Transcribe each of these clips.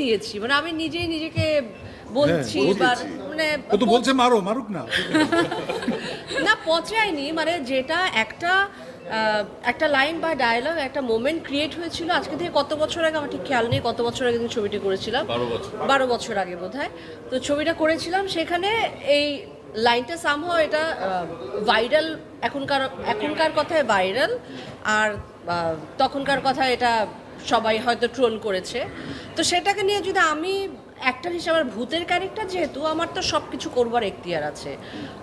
দিয়েছি, মানে আমি নিজেই নিজেকে বলছি মানে ও তো বলছে মারুক না না পচায়নি, মানে যেটা একটা লাইন বা ডায়লগ, একটা মোমেন্ট ক্রিয়েট হয়েছিল আজকে থেকে কত বছর আগে আমার ঠিক খেয়াল নেই, কত বছর আগে ছবিটি করেছিলাম, 12 বছর আগে বোধহয়। তো ছবিটা করেছিলাম, সেখানে এই লাইনটা সামহাও এটা ভাইরাল, এখনকার কথায় ভাইরাল, আর তখনকার কথায় এটা সবাই হয়তো ট্রোল করেছে। তো সেটাকে নিয়ে যদি আমি অ্যাক্টর হিসাবে, ভূতের ক্যারেক্টার যেহেতু, আমার তো সব কিছু করবার এখতিয়ার আছে,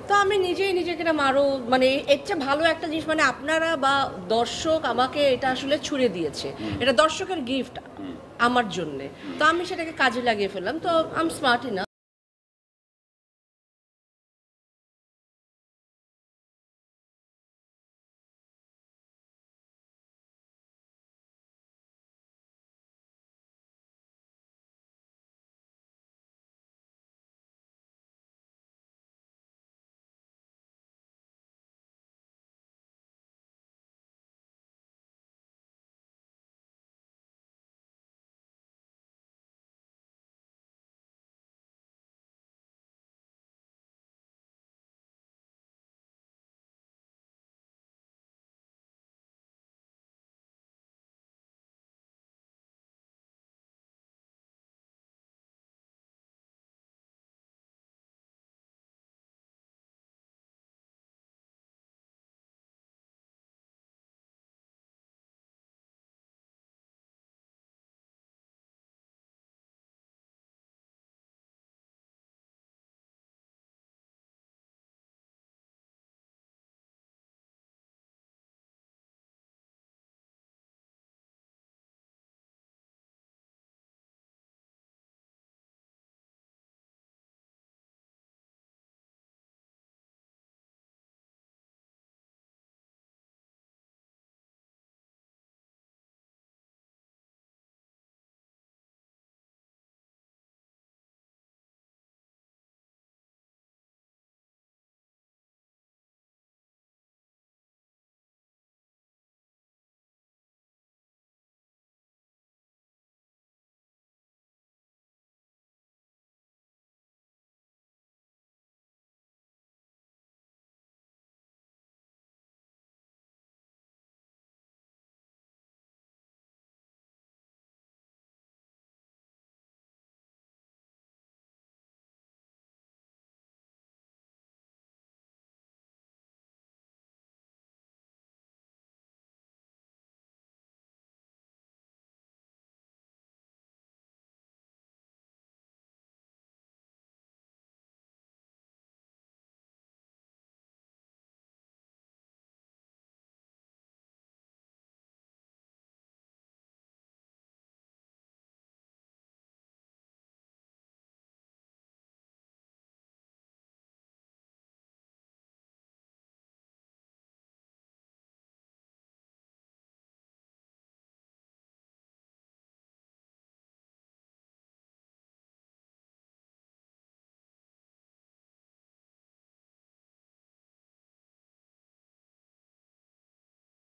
তো আমি নিজেই নিজেকে না মানে এর চেয়ে ভালো একটা জিনিস, মানে আপনারা বা দর্শক আমাকে এটা আসলে ছুড়ে দিয়েছে, এটা দর্শকের গিফট আমার জন্যে, তো আমি সেটাকে কাজে লাগিয়ে ফেললাম। তো আই এম স্মার্ট ইনাফ।